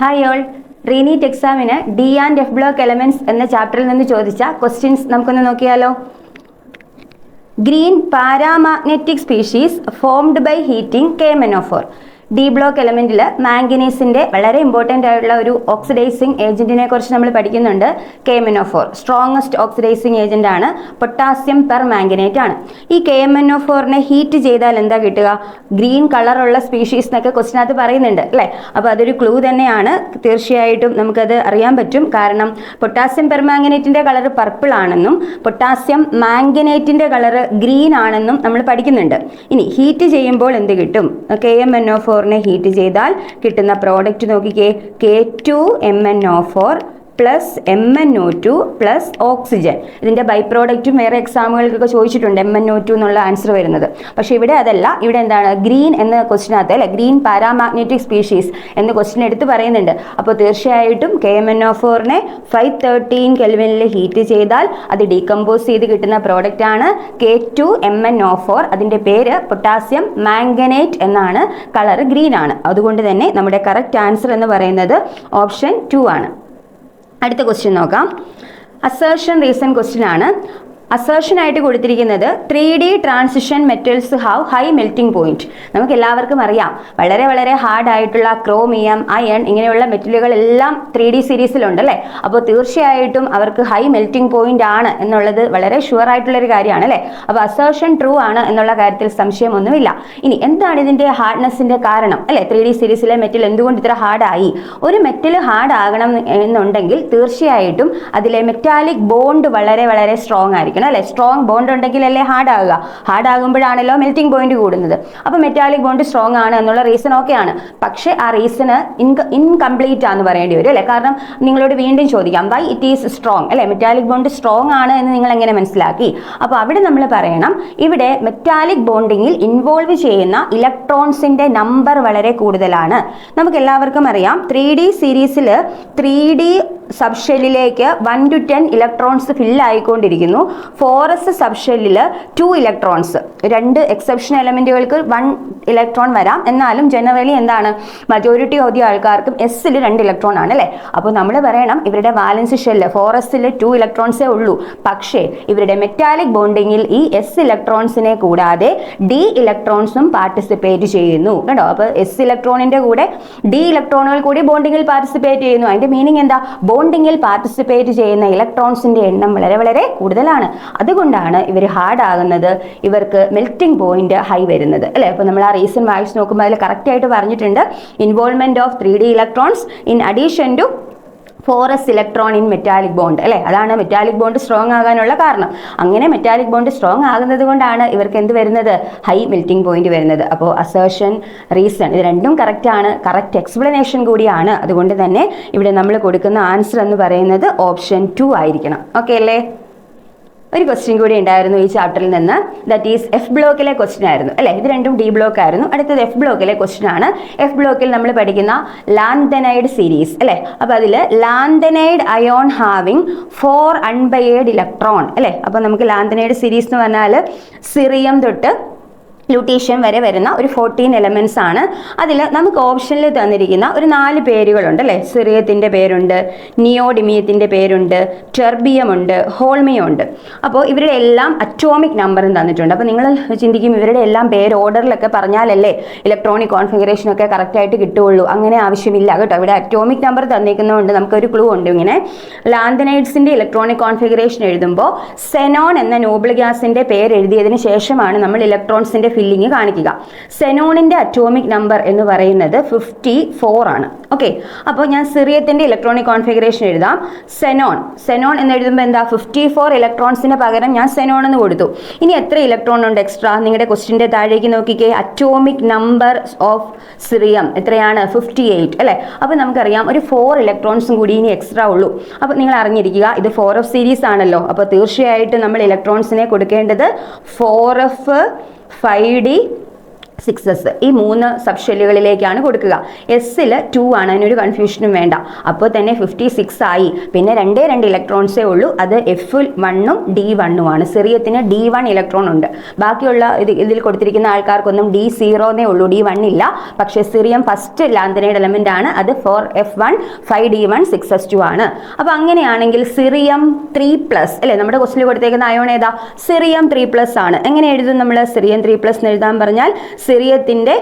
Hi all, re NEET എക്സാമിന് D and F block elements എന്ന ചാപ്റ്ററിൽ നിന്ന് ചോദിച്ച ക്വസ്റ്റ്യൻസ് നമുക്കൊന്ന് നോക്കിയാലോ. Green paramagnetic species formed by heating KMnO4. D block എലമെന്റിൽ മാംഗനീസിന്റെ വളരെ ഇമ്പോർട്ടൻ്റ് ആയിട്ടുള്ള ഒരു ഓക്സിഡൈസിങ് ഏജന്റിനെ കുറിച്ച് നമ്മൾ പഠിക്കുന്നുണ്ട്. KMnO4 സ്ട്രോങ്ങസ്റ്റ് ഓക്സിഡൈസിങ് ഏജന്റ് ആണ്. പൊട്ടാസ്യം പെർ മാംഗനേറ്റ് ആണ്. ഈ KMnO4നെ ഹീറ്റ് ചെയ്താൽ എന്താ കിട്ടുക? ഗ്രീൻ കളറുള്ള സ്പീഷീസ് എന്നൊക്കെ ക്വസ്റ്റിനകത്ത് പറയുന്നുണ്ട് അല്ലേ. അപ്പോൾ അതൊരു ക്ലൂ തന്നെയാണ്. തീർച്ചയായിട്ടും നമുക്കത് അറിയാൻ പറ്റും. കാരണം പൊട്ടാസ്യം പെർ മാംഗനേറ്റിന്റെ കളർ പർപ്പിൾ ആണെന്നും പൊട്ടാസ്യം മാംഗനേറ്റിന്റെ കളർ ഗ്രീൻ ആണെന്നും നമ്മൾ പഠിക്കുന്നുണ്ട്. ഇനി ഹീറ്റ് ചെയ്യുമ്പോൾ എന്ത് കിട്ടും? KMnO4 ഹീറ്റ് ചെയ്താൽ കിട്ടുന്ന പ്രോഡക്റ്റ് നോക്കിക്കേ, K2MnO4 plus MnO2 plus oxygen. ഇതിൻ്റെ ബൈ പ്രോഡക്റ്റും വേറെ എക്സാമുകൾക്കൊക്കെ ചോദിച്ചിട്ടുണ്ട് MnO2 എന്നുള്ള ആൻസർ വരുന്നത്. പക്ഷേ ഇവിടെ അതല്ല. ഇവിടെ എന്താണ്? ഗ്രീൻ എന്ന ക്വസ്റ്റിനകത്ത് അല്ലെ, ഗ്രീൻ പാരാമാഗ്നറ്റിക് സ്പീഷീസ് എന്ന് ക്വസ്റ്റിൻ എടുത്ത് പറയുന്നുണ്ട്. അപ്പോൾ തീർച്ചയായിട്ടും KMnO4നെ 513 കെൽവിനിൽ ഹീറ്റ് ചെയ്താൽ അത് ഡീകമ്പോസ് ചെയ്ത് കിട്ടുന്ന പ്രോഡക്റ്റ് ആണ് K2MnO4. അതിൻ്റെ പേര് പൊട്ടാസ്യം മാംഗനേറ്റ് എന്നാണ്. കളർ ഗ്രീൻ ആണ്. അതുകൊണ്ട് തന്നെ നമ്മുടെ കറക്റ്റ് ആൻസർ എന്ന് പറയുന്നത് ഓപ്ഷൻ 2 ആണ്. അടുത്ത ക്വസ്റ്റ്യൻ നോക്കാം. അസേർഷൻ റീസൺ ക്വസ്റ്റ്യൻ ആണ്. അസേർഷൻ ആയിട്ട് കൊടുത്തിരിക്കുന്നത് 3D transition metals have high melting point. നമുക്ക് എല്ലാവർക്കും അറിയാം, വളരെ വളരെ ഹാർഡ് ആയിട്ടുള്ള ക്രോമിയം, അയൺ ഇങ്ങനെയുള്ള മെറ്റലുകൾ എല്ലാം 3D സീരീസിലുണ്ട് അല്ലേ. അപ്പോൾ തീർച്ചയായിട്ടും അവർക്ക് ഹൈ മെൽറ്റിംഗ് പോയിന്റ് ആണ് എന്നുള്ളത് വളരെ ഷുവർ ആയിട്ടുള്ളൊരു കാര്യമാണ് അല്ലേ. അപ്പോൾ അസേർഷൻ ട്രൂ ആണ് എന്നുള്ള കാര്യത്തിൽ സംശയമൊന്നുമില്ല. ഇനി എന്താണ് ഇതിൻ്റെ ഹാർഡ്നെസ്സിൻ്റെ കാരണം അല്ലേ? 3D സീരീസിലെ മെറ്റൽ എന്തുകൊണ്ട് ഇത്ര ഹാർഡായി? ഒരു മെറ്റൽ ഹാർഡ് ആകണം എന്നുണ്ടെങ്കിൽ തീർച്ചയായിട്ടും അതിലെ മെറ്റാലിക് ബോണ്ട് വളരെ വളരെ സ്ട്രോങ് ആയിരിക്കും അല്ലെ. സ്ട്രോങ് ബോണ്ട് ഉണ്ടെങ്കിൽ അല്ലേ ഹാർഡ് ആകുക. ഹാർഡ് ആകുമ്പോഴാണല്ലോ മെൽറ്റിംഗ് പോയിന്റ് കൂടുന്നത്. അപ്പോൾ മെറ്റാലിക് ബോണ്ട് സ്ട്രോങ് ആണ് എന്നുള്ള റീസൺ ഓക്കെയാണ്. പക്ഷേ ആ റീസണ് ഇൻകംപ്ലീറ്റ് ആണെന്ന് പറയേണ്ടി വരും അല്ലേ. കാരണം നിങ്ങളോട് വീണ്ടും ചോദിക്കാം, വൈ ഇറ്റ് ഈസ് സ്ട്രോങ് അല്ലെ. മെറ്റാലിക് ബോണ്ട് സ്ട്രോങ് ആണ് എന്ന് നിങ്ങൾ എങ്ങനെ മനസ്സിലാക്കി? അപ്പോൾ അവിടെ നമ്മൾ പറയണം, ഇവിടെ മെറ്റാലിക് ബോണ്ടിങ്ങിൽ ഇൻവോൾവ് ചെയ്യുന്ന ഇലക്ട്രോൺസിന്റെ നമ്പർ വളരെ കൂടുതലാണ്. നമുക്ക് എല്ലാവർക്കും അറിയാം, 3D സീരീസിൽ 3D സബ്ഷെല്ലിലേക്ക് 1 to 10 ഇലക്ട്രോൺസ് ഫില്ല് ആയിക്കൊണ്ടിരിക്കുന്നു. 4s സബ്ഷെല്ലിൽ 2 ഇലക്ട്രോൺസ്. 2 എക്സെപ്ഷൻ എലമെന്റുകൾക്ക് 1 ഇലക്ട്രോൺ വരാം. എന്നാലും ജനറലി എന്താണ്, മജോറിറ്റി ഓഫ് ദി ആൾക്കാർക്കും എസ്സിൽ 2 ഇലക്ട്രോൺ ആണ് അല്ലേ. അപ്പോൾ നമ്മൾ പറയണം, ഇവരുടെ വാലൻസ് ഷെല്ല് 4sൽ 2 ഇലക്ട്രോൺസേ ഉള്ളൂ. പക്ഷേ ഇവരുടെ മെറ്റാലിക് ബോണ്ടിങ്ങിൽ ഈ S ഇലക്ട്രോൺസിനെ കൂടാതെ D ഇലക്ട്രോൺസും പാർട്ടിസിപ്പേറ്റ് ചെയ്യുന്നു കേട്ടോ. അപ്പോൾ S ഇലക്ട്രോണിന്റെ കൂടെ D ഇലക്ട്രോണുകൾ കൂടി ബോണ്ടിങ്ങിൽ പാർട്ടിസിപ്പേറ്റ് ചെയ്യുന്നു. അതിന്റെ മീനിങ് എന്താ? ബോണ്ടിങ്ങിൽ പാർട്ടിസിപ്പേറ്റ് ചെയ്യുന്ന ഇലക്ട്രോൺസിന്റെ എണ്ണം വളരെ വളരെ കൂടുതലാണ്. അതുകൊണ്ടാണ് ഇവർ ഹാർഡ് ആകുന്നത്, ഇവർക്ക് മെൽറ്റിംഗ് പോയിന്റ് ഹൈ വരുന്നത് അല്ലേ. അപ്പോൾ നമ്മൾ ആ റീസൺ വായിച്ച് നോക്കുമ്പോൾ അതിൽ കറക്റ്റ് ആയിട്ട് പറഞ്ഞിട്ടുണ്ട്, involvement of 3D electrons in addition to 4s electron in metallic bond അല്ലേ. അതാണ് മെറ്റാലിക് ബോണ്ട് സ്ട്രോങ് ആകാനുള്ള കാരണം. അങ്ങനെ മെറ്റാലിക് ബോണ്ട് സ്ട്രോങ് ആകുന്നത് കൊണ്ടാണ് ഇവർക്ക് എന്ത് വരുന്നത്? ഹൈ മെൽറ്റിംഗ് പോയിന്റ് വരുന്നത്. അപ്പോൾ അസേർഷൻ, റീസൺ ഇത് രണ്ടും കറക്റ്റ് ആണ്. കറക്റ്റ് എക്സ്പ്ലനേഷൻ കൂടിയാണ്. അതുകൊണ്ട് തന്നെ ഇവിടെ നമ്മൾ കൊടുക്കുന്ന ആൻസർ എന്ന് പറയുന്നത് ഓപ്ഷൻ 2 ആയിരിക്കണം. ഓക്കെ അല്ലേ. ഒരു ക്വസ്റ്റ്യൻ കൂടി ഉണ്ടായിരുന്നു ഈ ചാപ്റ്ററിൽ നിന്ന്. ദാറ്റ് ഈസ് എഫ് ബ്ലോക്കിലെ ക്വസ്റ്റ്യൻ ആയിരുന്നു അല്ലേ. ഇത് രണ്ടും ഡി ബ്ലോക്ക് ആയിരുന്നു. അടുത്തത് എഫ് ബ്ലോക്കിലെ ക്വസ്റ്റ്യൻ ആണ്. എഫ് ബ്ലോക്കിൽ നമ്മൾ പഠിക്കുന്ന ലാന്തനൈഡ് സീരീസ് അല്ലേ. അപ്പോൾ അതിൽ ലാന്തനൈഡ് അയോൺ ഹാവിങ് 4 അൺബയേർഡ് ഇലക്ട്രോൺ അല്ലേ. അപ്പോൾ നമുക്ക് ലാന്തനൈഡ് സീരീസ് എന്ന് പറഞ്ഞാൽ സിറിയം തൊട്ട് ലൂട്ടീഷ്യം വരെ വരുന്ന ഒരു 14 എലമെന്റ്സ് ആണ്. അതിൽ നമുക്ക് ഓപ്ഷനിൽ തന്നിരിക്കുന്ന ഒരു 4 പേരുകളുണ്ട് അല്ലേ. സിറിയത്തിൻ്റെ പേരുണ്ട്, നിയോഡിമിയത്തിൻ്റെ പേരുണ്ട്, ടെർബിയം ഉണ്ട്, ഹോൾമിയം ഉണ്ട്. അപ്പോൾ ഇവരുടെ എല്ലാം അറ്റോമിക് നമ്പറും തന്നിട്ടുണ്ട്. അപ്പോൾ നിങ്ങൾ ചിന്തിക്കും, ഇവരുടെ എല്ലാം പേര് ഓർഡറിലൊക്കെ പറഞ്ഞാലല്ലേ ഇലക്ട്രോണിക് കോൺഫിഗറേഷനൊക്കെ കറക്റ്റായിട്ട് കിട്ടുകയുള്ളൂ. അങ്ങനെ ആവശ്യമില്ല കേട്ടോ. ഇവിടെ അറ്റോമിക് നമ്പർ തന്നിരിക്കുന്നതുകൊണ്ട് നമുക്കൊരു ക്ലൂ ഉണ്ട്. ഇങ്ങനെ ലാന്തനൈഡ്സിൻ്റെ ഇലക്ട്രോണിക് കോൺഫിഗറേഷൻ എഴുതുമ്പോൾ സെനോൺ എന്ന നോബിൾ ഗ്യാസിൻ്റെ പേര് എഴുതിയതിന് ശേഷമാണ് നമ്മൾ ഇലക്ട്രോൺസിൻ്റെ ഫില്ലിങ് കാണിക്കുക. സെനോണിന്റെ അറ്റോമിക് നമ്പർ എന്ന് പറയുന്നത് 54 ആണ്. ഓക്കെ. അപ്പോൾ ഞാൻ സിറിയത്തിന്റെ ഇലക്ട്രോണിക് കോൺഫിഗറേഷൻ എഴുതാം. സെനോൺ എന്ന് എഴുതുമ്പോൾ എന്താ, 54 ഇലക്ട്രോൺസിന് പകരം ഞാൻ സെനോൺ എന്ന് കൊടുത്തു. ഇനി എത്ര ഇലക്ട്രോൺ ഉണ്ട് എക്സ്ട്രാ? നിങ്ങളുടെ ക്വസ്റ്റിന്റെ താഴേക്ക് നോക്കിക്കേ, അറ്റോമിക് നമ്പർ ഓഫ് സിറിയം എത്രയാണ്? 58 അല്ലേ. അപ്പോൾ നമുക്കറിയാം ഒരു 4 ഇലക്ട്രോൺസും കൂടി ഇനി എക്സ്ട്രാ ഉള്ളൂ. അപ്പോൾ നിങ്ങൾ അറിഞ്ഞിരിക്കുക, ഇത് 4f സീരീസ് ആണല്ലോ. അപ്പോൾ തീർച്ചയായിട്ടും നമ്മൾ ഇലക്ട്രോൺസിനെ കൊടുക്കേണ്ടത് 4f 5d 6s ഈ 3 സബ് ഷെല്ലുകളിലേക്കാണ് കൊടുക്കുക. എസ്സിൽ 2 ആണ്, അതിനൊരു കൺഫ്യൂഷനും വേണ്ട. അപ്പോൾ തന്നെ 56 ആയി. പിന്നെ 2 ഇലക്ട്രോൺസേ ഉള്ളൂ, അത് F1ഉം D1ഉം ആണ്. സിറിയത്തിന് D1 ഇലക്ട്രോൺ ഉണ്ട്. ബാക്കിയുള്ള ഇതിൽ കൊടുത്തിരിക്കുന്ന ആൾക്കാർക്കൊന്നും D0 ഉള്ളൂ, D1 ഇല്ല. പക്ഷേ സിറിയം ഫസ്റ്റ് ലാന്തനൈഡ് എലമെന്റ് ആണ്, അത് 4F1 5D1 6s2 ആണ്. അപ്പോൾ അങ്ങനെയാണെങ്കിൽ സിറിയം 3+ അല്ലേ, നമ്മുടെ ക്വസ്റ്റിൽ കൊടുത്തേക്കുന്ന അയോൺ ഏതാ? സിറിയം 3+ ആണ്. എങ്ങനെ എഴുതും നമ്മൾ? സിറിയം 3+ എന്ന് എഴുതാൻ പറഞ്ഞാൽ സിറിയത്തിന്റെ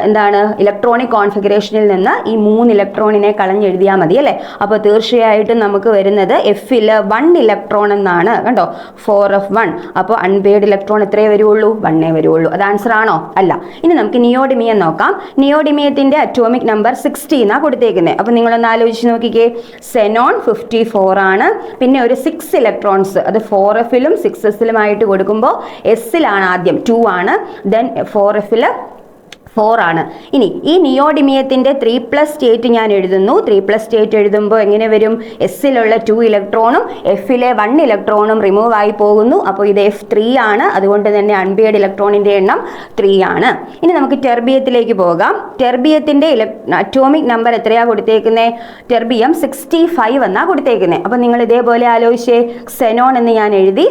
എന്താണ് ഇലക്ട്രോണിക് കോൺഫിഗറേഷനിൽ നിന്ന് ഈ 3 ഇലക്ട്രോണിനെ കളഞ്ഞെഴുതിയാൽ മതി അല്ലേ. അപ്പോൾ തീർച്ചയായിട്ടും നമുക്ക് വരുന്നത് എഫിൽ 1 ഇലക്ട്രോൺ എന്നാണ്. കണ്ടോ, 4F1. അപ്പോൾ അൺപെയർഡ് ഇലക്ട്രോൺ എത്രയേ വരുള്ളൂ? 1 വരുള്ളൂ. അത് ആൻസർ ആണോ? അല്ല. ഇനി നമുക്ക് നിയോഡിമിയം നോക്കാം. നിയോഡിമിയത്തിന്റെ അറ്റോമിക് നമ്പർ 60 എന്നാണ് കൊടുത്തേക്കുന്നത്. അപ്പോൾ നിങ്ങളൊന്ന് ആലോചിച്ച് നോക്കിക്കേ. സെനോൺ 54 ആണ്. പിന്നെ ഒരു 6 ഇലക്ട്രോൺസ്, അത് 4Fലും 6Sലുമായിട്ട് കൊടുക്കുമ്പോൾ എസ്സിലാണ് ആദ്യം 2 ആണ്, ദെൻ 4Fൽ 4 ആണ്. ഇനി ഈ നിയോഡിമിയത്തിന്റെ 3+ സ്റ്റേറ്റ് ഞാൻ എഴുതുന്നു. 3+ സ്റ്റേറ്റ് എഴുതുമ്പോൾ എങ്ങനെ വരും? എസ്സിലുള്ള 2 ഇലക്ട്രോണും എഫിലെ 1 ഇലക്ട്രോണും റിമൂവ് ആയി പോകുന്നു. അപ്പോൾ ഇത് F3 ആണ്. അതുകൊണ്ട് തന്നെ അൺപെയർഡ് ഇലക്ട്രോണിന്റെ എണ്ണം 3 ആണ്. ഇനി നമുക്ക് ടെർബിയത്തിലേക്ക് പോകാം. ടെർബിയത്തിന്റെ അറ്റോമിക് നമ്പർ എത്രയാ കൊടുത്തേക്കുന്നത്? ടെർബിയം 65 എന്നാ കൊടുത്തേക്കുന്നത്. അപ്പോൾ നിങ്ങൾ ഇതേപോലെ ആലോചിച്ചേ. സെനോൺ എന്ന് ഞാൻ എഴുതി.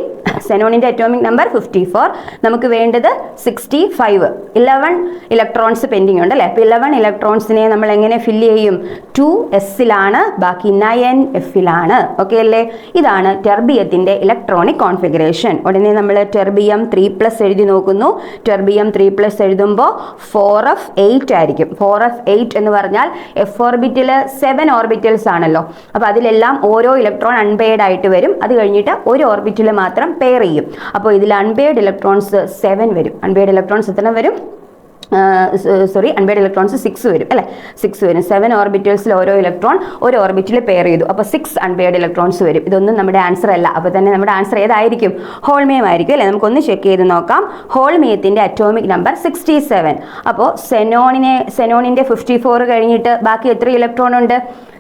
സെനോണിന്റെ അറ്റോമിക് നമ്പർ 54. നമുക്ക് വേണ്ടത് 65. 11 ഇലക്ട്രോൺസ് പെൻഡിങ് ഉണ്ട് അല്ലേ. അപ്പോൾ 11 ഇലക്ട്രോൺസിനെ നമ്മൾ എങ്ങനെ ഫില്ല് ചെയ്യും? 2Sലാണ്, ബാക്കി 9 Fലാണ്. ഓക്കെ അല്ലേ. ഇതാണ് ടെർബിയത്തിന്റെ ഇലക്ട്രോണിക് കോൺഫിഗറേഷൻ. ഉടനെ നമ്മൾ ടെർബിയം 3+ എഴുതി നോക്കുന്നു. ടെർബിയം 3+ എഴുതുമ്പോൾ 4F8 ആയിരിക്കും. 4F8 എന്ന് പറഞ്ഞാൽ F ഓർബിറ്റിൽ 7 ഓർബിറ്റൽസ് ആണല്ലോ. അപ്പോൾ അതിലെല്ലാം ഓരോ ഇലക്ട്രോൺ അൺപെയർഡ് ആയിട്ട് വരും. അത് കഴിഞ്ഞിട്ട് ഒരു ഓർബിറ്റിൽ മാത്രം പെയർ ചെയ്യും. അപ്പോൾ ഇതിൽ അൺപെയർഡ് ഇലക്ട്രോൺസ് 7 വരും. അൺപെയർഡ് ഇലക്ട്രോൺസ് എത്ര വരും? അൺപെയർഡ് ഇലക്ട്രോൺസ് 6 വരും അല്ലേ. 6 വരും. 7 ഓർബിറ്റൽസിൽ ഓരോ ഇലക്ട്രോൺ ഒരു ഓർബിറ്റിൽ പെയർ ചെയ്തു. അപ്പോൾ 6 അൺപെയർഡ് ഇലക്ട്രോൺസ് വരും. ഇതൊന്നും നമ്മുടെ ആൻസർ അല്ല. അപ്പോൾ തന്നെ നമ്മുടെ ആൻസർ ഏതായിരിക്കും? ഹോൾമിയം ആയിരിക്കും അല്ലേ. നമുക്കൊന്ന് ചെക്ക് ചെയ്ത് നോക്കാം. ഹോൾമിയത്തിന്റെ അറ്റോമിക് നമ്പർ 67. അപ്പോൾ സെനോണിന്റെ 54 കഴിഞ്ഞിട്ട് ബാക്കി എത്ര ഇലക്ട്രോൺ ഉണ്ട്?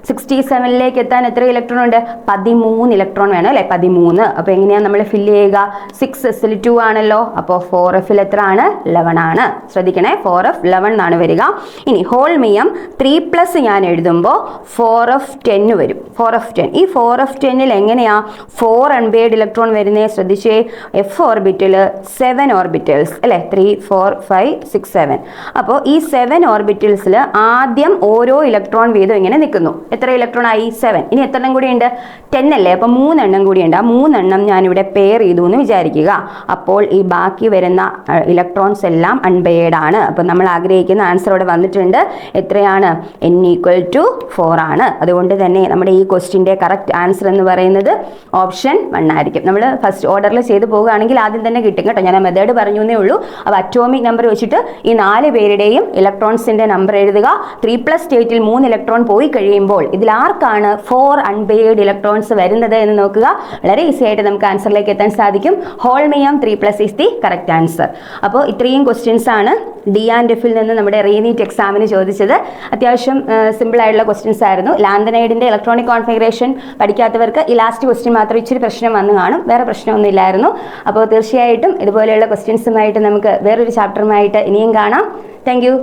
67ലേക്ക് എത്താൻ എത്ര ഇലക്ട്രോൺ ഉണ്ട്? 13 ഇലക്ട്രോൺ വേണം അല്ലേ. 13. അപ്പോൾ എങ്ങനെയാണ് നമ്മൾ ഫില്ല് ചെയ്യുക? 6Sൽ 2 ആണല്ലോ. അപ്പോൾ 4Fൽ എത്ര ആണ്? 11 ആണ്. ശ്രദ്ധിക്കണേ, 4F 11 എന്നാണ് വരിക. ഇനി ഹോൾമിയം 3+ ഞാൻ എഴുതുമ്പോൾ 4F10 വരും. 4F10. ഈ 4F10ൽ എങ്ങനെയാ 4 അൺപെയർഡ് ഇലക്ട്രോൺ വരുന്നേ? ശ്രദ്ധിച്ചേ. F ഓർബിറ്റിൽ 7 ഓർബിറ്റൽസ് അല്ലേ. 3 4 5 6 7. അപ്പോൾ ഈ 7 ഓർബിറ്റൽസിൽ ആദ്യം ഓരോ ഇലക്ട്രോൺ വീതം ഇങ്ങനെ നിൽക്കുന്നു. എത്ര ഇലക്ട്രോൺ ആയി? 7. ഇനി എത്ര എണ്ണം കൂടി ഉണ്ട്? 10 അല്ലേ. അപ്പോൾ 3 എണ്ണം കൂടി ഉണ്ട്. ആ 3 എണ്ണം ഞാനിവിടെ പെയർ ചെയ്തു എന്ന് വിചാരിക്കുക. അപ്പോൾ ഈ ബാക്കി വരുന്ന ഇലക്ട്രോൺസ് എല്ലാം അൺപെയർഡ് ആണ്. അപ്പോൾ നമ്മൾ ആഗ്രഹിക്കുന്ന ആൻസർ ഇവിടെ വന്നിട്ടുണ്ട്. എത്രയാണ്? n = 4 ആണ്. അതുകൊണ്ട് തന്നെ നമ്മുടെ ഈ ക്വസ്റ്റിൻ്റെ കറക്റ്റ് ആൻസർ എന്ന് പറയുന്നത് ഓപ്ഷൻ 1 ആയിരിക്കും. നമ്മൾ ഫസ്റ്റ് ഓർഡറിൽ ചെയ്ത് പോകുകയാണെങ്കിൽ ആദ്യം തന്നെ കിട്ടും കേട്ടോ. ഞാൻ ആ മെത്തേഡ് പറഞ്ഞു എന്നേ ഉള്ളൂ. അപ്പോൾ അറ്റോമിക് നമ്പർ വെച്ചിട്ട് ഈ 4 പേരുടെയും ഇലക്ട്രോൺസിൻ്റെ നമ്പർ എഴുതുക. 3+ സ്റ്റേറ്റിൽ 3 ഇലക്ട്രോൺ പോയി കഴിയുമ്പോൾ ഇതിൽ ആർക്കാണ് 4 അൺപെയർഡ് ഇലക്ട്രോൺസ് വരുന്നത് എന്ന് നോക്കുക. വളരെ ഈസി ആയിട്ട് നമുക്ക് ആൻസറിലേക്ക് എത്താൻ സാധിക്കും. Holmium 3+ is the correct answer. അപ്പോൾ ഇത്രയും ക്വസ്റ്റ്യൻസ് ആണ് D&Fൽ നിന്ന് നമ്മുടെ റീനീറ്റ് എക്സാമിന് ചോദിച്ചത്. അത്യാവശ്യം സിമ്പിൾ ആയിട്ടുള്ള ക്വസ്റ്റ്യൻസ് ആയിരുന്നു. ലാന്തനൈഡിന്റെ ഇലക്ട്രോണിക് കോൺഫിഗറേഷൻ പഠിക്കാത്തവർക്ക് ഈ ലാസ്റ്റ് ക്വസ്റ്റ്യൻ മാത്രം ഇച്ചിരി പ്രശ്നം വന്നു കാണും. വേറെ പ്രശ്നമൊന്നും ഇല്ലായിരുന്നു. അപ്പോൾ തീർച്ചയായിട്ടും ഇതുപോലെയുള്ള ക്വസ്റ്റ്യൻസുമായിട്ട് നമുക്ക് വേറൊരു ചാപ്റ്ററുമായിട്ട് ഇനിയും കാണാം. Thank you.